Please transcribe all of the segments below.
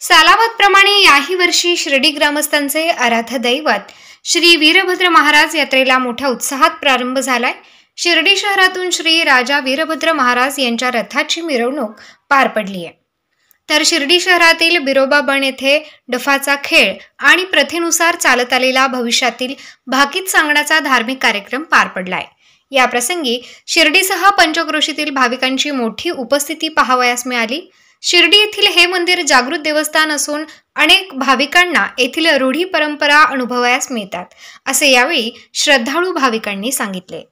सालावतप्रमाणे याही वर्षी शिर्डी ग्रामस्थांचे आराध्य दैवत श्री वीरभद्र महाराज यात्रेला मोठ्या उत्साहात प्रारंभ झालाय। शिर्डी शहरातून श्री राजा वीरभद्र महाराज यांच्या रथाची मिरवणूक पार पडली आहे। तर शिर्डी शहरातील बिरोबा बन येथे डफाचा खेळ आणि प्रथेनुसार चालत आलेला भविष्यातील भाकीत सांगण्याचा धार्मिक कार्यक्रम पार पडलाय। या प्रसंगी शिर्डीसह पंचक्रोशीतील भाविकांची मोठी उपस्थिती पाहावयास मिळाली। शिर्डी येथील हे मंदिर जागृत देवस्थान असून अनेक भाविकांना येथील रूढी परंपरा अनुभवायस मिळतात, असे यावेळी श्रद्धाळू भाविकांनी सांगितले।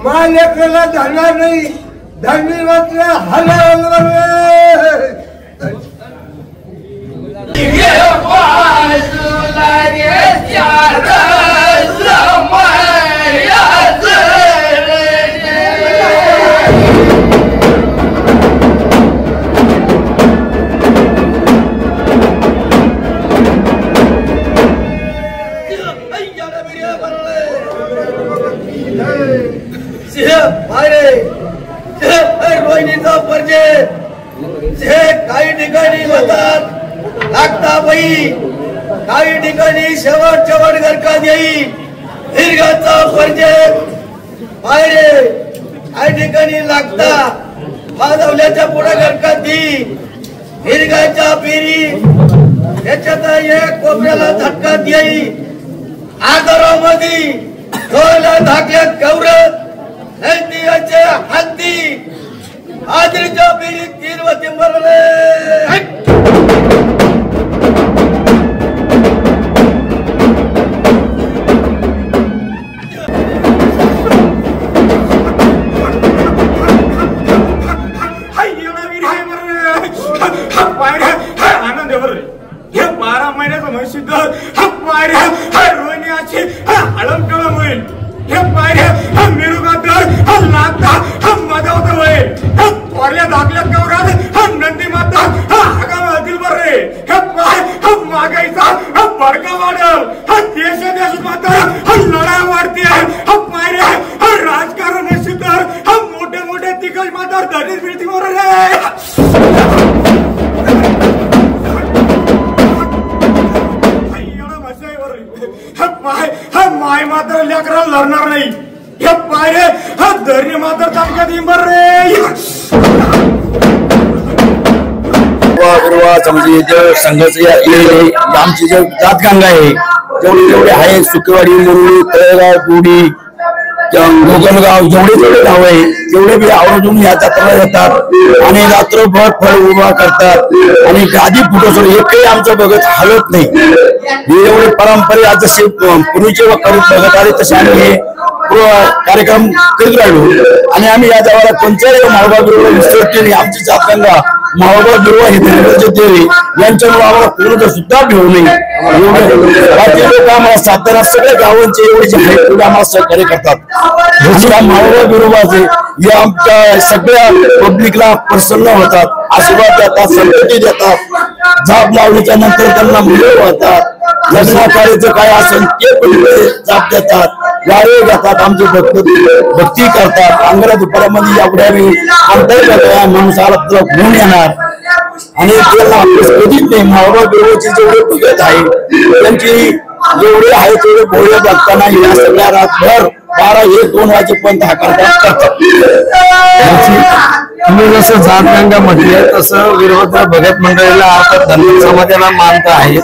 माल एकला जाणार नाही, धनी मात्र हलवल रोहिणीचा परिचय काही ठिकाणी म्हणतात लागता बाई, काही ठिकाणी शेवट गरकात येई दीर्घाचा परिचय पायरे, काही ठिकाणी लागता भाजवल्याच्या पुढे गरकात दी दीर्घाच्या फेरी याच्यात एक कोपऱ्याला झटकात येई आदरामध्ये डोळ्याला धाकल्यात गौरव नैतिकाचे हत्ती आदरीच्या फेरी 3 वती मरले। आनंद हे 12 महिन्याचं म्हैसूद रोहिणीची हळमटळम होईल। हे पायऱ्या मिरुगात लागता मजावत होईल थोरल्या धाकल्यात गौरात नंदी माता आगामातील बरे हे पाय मागायचा भडका वाढल देश मात्र लढाई वाढते पायऱ्या राजकारण तर मोठे तिकड मात्र धनीच मिळती पाय माय मात्र लेकरा लढणार नाही। हे पायरे धैर्य मात्र ताकद इंबर रे संघाच आमची जे जातगंगा आहे जेवढे आहे सुकेवाडी, मुरुडी, तळेगाव, गुडी, गोगलगाव जेवढे गाव आहे तेवढे बी आवर्जून या जत्रेला येतात आणि रात्रभर फळ उभा करतात आणि गादी फुटो एकही आमचं बघत हलत नाही। हे एवढे परंपरे आज जसे पूर्वीचे करत बघत आले तसे आम्ही हे कार्यक्रम करीत राहिलो आणि आम्ही या गावाला कोणत्याही माळोबा बिरोबा विसरते नाही। आमची जातगंगा माळोबा बिरोबा हे देवी यांच्यामुळे आम्हाला पूर्ण सुद्धा भेऊ नाही। बाकी लोक आम्हाला सातारा सगळ्या गावांचे एवढे जे आहेत तेवढे आम्हाला सहकार्य करतात। माळोबा बिरोबाचे या आमच्या सगळ्या पब्लिकला प्रसन्न होतात, आशीर्वाद देतात, संतती देतात, झाप लावल्याच्या नंतर त्यांना मुले होतात, लग्नाकार्याचं काय असेल ते पण झाप देतात, वारे घेतात, आमची भक्ती करतात। अंगरा दुपारामध्ये एवढ्या अंतर माणूस आला तुला घेऊन येणार आणि त्याला कधीच नाही। माळोबा बिरोबाची जेवढे भगत आहे त्यांची जेवढे आहे तेवढे भोळे बघताना या सगळ्या रातभर 12-1-2 वाजेपर्यंत हा कार्यक्रम करतात। तुम्ही जसं जातगंगा म्हटले तसं वीरभद्र भगत मंडळीला अर्थात धर्म समाजाला मानता आहेत,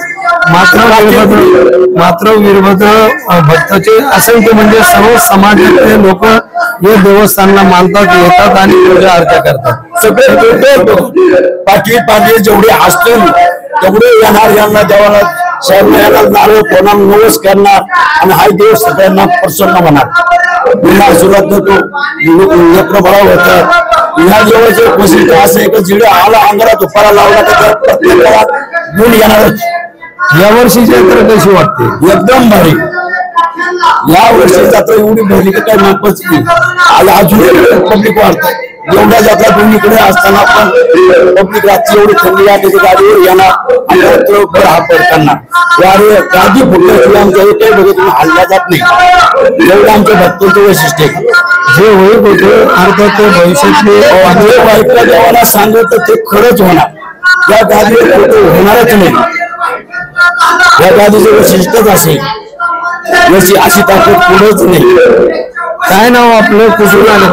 मात्र वीरभद्र भक्ताचे असंख्य म्हणजे सर्व समाजातले लोक हे देवस्थानला मानतात, येतात आणि पूजा अर्चा करतात। सगळे पाठी जेवढे असतील तेवढे येणार, यांना देवाला शहराला नारळ कोणा नवस करणार आणि हा देव सगळ्यांना प्रसन्न होणार। सुरुवात लेकर बळा होतात। ह्या जेव्हा वैशिष्ट्य असं आहे की जिडे आला अंगाला तुपारा लावला तर प्रत्येक गुण येणार। या वर्षीची यात्रा कशी वाटते? एकदम भारी. या वर्षी जत्रा एवढी भरली की काय मापच नाही. आज अजून पब्लिक वाढतं. एवढ्या जत्रा दोन्हीकडे असताना पण पब्लिक रात्री एवढी थंडी वाटते गाडीवर येणार आणि हा पडताना गादी फुटल्याशिवाय आमच्या काही बघत हल्ला जात नाही. एवढं आमच्या भक्तांचं वैशिष्ट्य आहे. जे होईल होते अर्थात ते भविष्यातले बायका देवाला सांगत तर ते खरंच होणार. या गादीवर होणारच नाही. या गादीचं वैशिष्ट्यच असेल. याची अशी ताकद पुढेच नाही. काय नाव आपलं? कुठून आलं?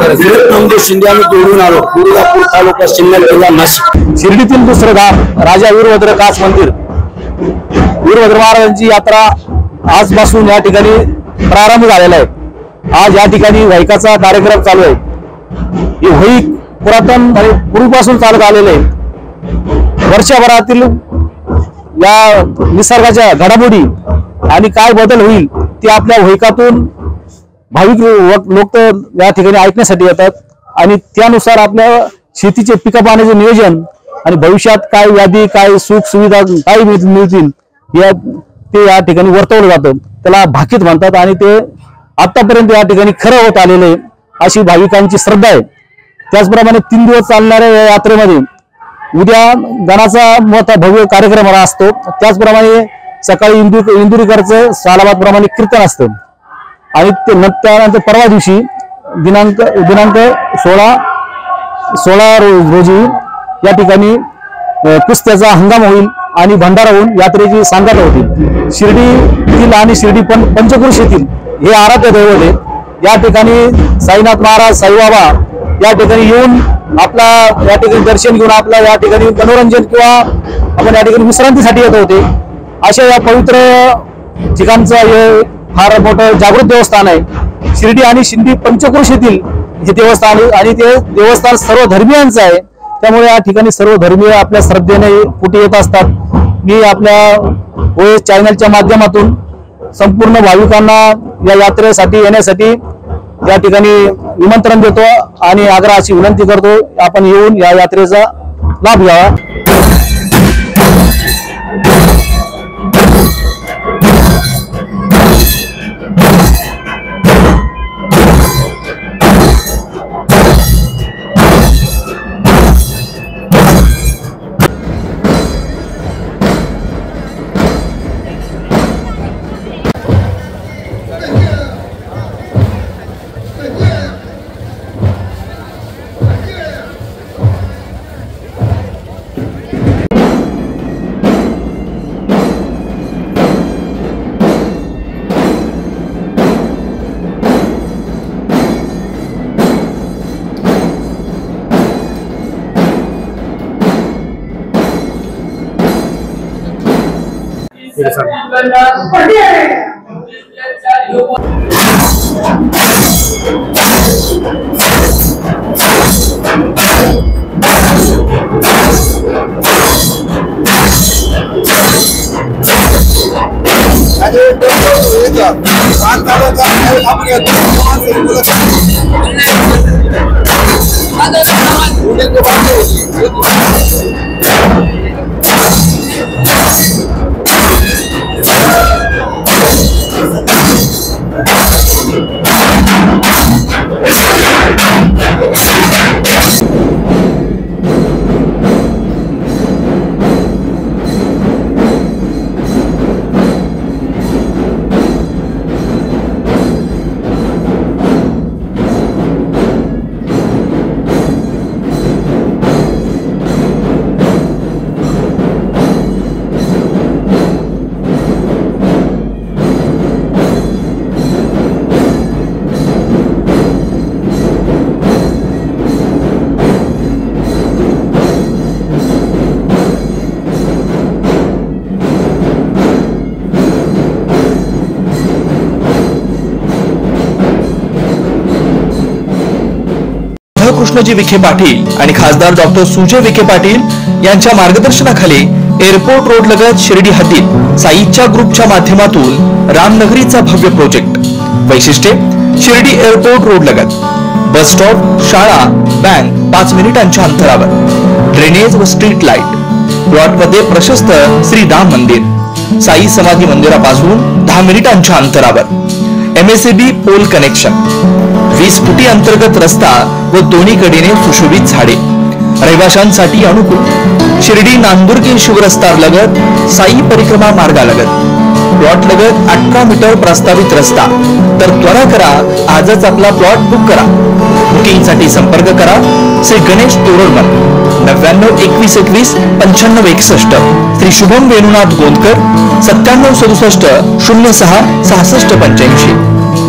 नमदेव शिंदे. आम्ही जोडून आलो. गुरुदापूर तालुका सिन्नर जिल्हा नाशिक. शिर्डीतील दुसरं धाम राजा वीरभद्र कास मंदिर. वीरभद्र महाराजांची यात्रा आजपासून या ठिकाणी प्रारंभ झालेला आहे. आज या ठिकाणी वैकाचा कार्यक्रम चालू आहे. हे वैक पुरातन आणि पूर्वीपासून चालत आलेले आहे. वर्षभरातील या निसर्गाच्या घडामोडी आणि काय बदल होईल ते आपल्या वैकातून भाविक लोक या ठिकाणी ऐकण्यासाठी येतात आणि त्यानुसार आपल्या शेतीचे पिका पाण्याचे नियोजन आणि भविष्यात काय यादी काय सुख सुविधा काय मिळतील ते या ठिकाणी वर्तवलं जातं. त्याला भाकीत म्हणतात आणि ते आतापर्यंत या ठिकाणी खरं होत आलेले अशी भाविकांची श्रद्धा आहे. त्याचप्रमाणे 3 दिवस चालणाऱ्या या यात्रेमध्ये उद्या गणाचा मोठा भव्य कार्यक्रम असतो. त्याचप्रमाणे सकाळी इंदुरीकरचं सालाबाद प्रमाणे कीर्तन असतं आणि त्यानंतर परवा दिवशी दिनांक 16 रोजी या ठिकाणी कुस्त्याचा हंगाम होईल आणि भंडारा होऊन यात्रेची सांगता होती. शिर्डीतील आणि शिर्डी पंचक्रोशीतील हे आराध्य दैवत आहे. या ठिकाणी साईनाथ महाराज साईबाबा या ठिकाणी येऊन आपला या ठिकाणी दर्शन घेऊन आपला या ठिकाणी मनोरंजन किंवा आपण या ठिकाणी विश्रांतीसाठी येत होते. अशा या पवित्र ठिकाणचं हे फार मोठं जागृत देवस्थान आहे. शिर्डी आणि शिंदी पंचक्रोशीतील हे देवस्थान आणि ते देवस्थान सर्व धर्मियांचं आहे. त्यामुळे या ठिकाणी सर्व धर्मीय आपल्या श्रद्धेने कुठे येत असतात. मी आपल्या OS चॅनलच्या माध्यमातून संपूर्ण भाविकांना या यात्रेसाठी येण्यासाठी या ठिकाणी निमंत्रण देतो आणि आग्रहाची विनंती करतो आपण येऊन या यात्रेचा लाभ घ्यावा. कृष्णजी विखे पाटील आणि खासदार डॉक्टर सुजय विखे पाटील यांच्या मार्गदर्शनाखाली एअरपोर्ट रोड लगत शिर्डी हद्दीत साईच्या ग्रुपच्या माध्यमातून रामनगरीचा भव्य प्रोजेक्ट. वैशिष्ट्ये शिर्डी एअरपोर्ट रोड लगत बस स्टॉप, शाळा, बँक 5 मिनिटांच्या अंतरावर, ड्रेनेज व स्ट्रीट लाईट, प्लॉट मध्ये प्रशस्त श्री राम मंदिर, साई समाधी मंदिरापासून 10 मिनिटांच्या अंतरावर MSAB पोल कनेक्शन, 20 फुटी अंतर्गत रस्ता व दोन्ही कडेने सुशोभित झाडे, रहिवाशांसाठी अनुकूल. शिर्डी नांदुर्गी शिवरस्तार लगत साई परिक्रमा मार्गालगत प्लॉट लगत 18 मीटर प्रस्तावित रस्ता. तर त्वरा करा, आजच आपला प्लॉट बुक करा. बुकिंगसाठी संपर्क करा श्री गणेश तोरडमल 99 21 21 95 61, श्री शुभम वेणुनाथ गोंदकर 97 67 06 66 85.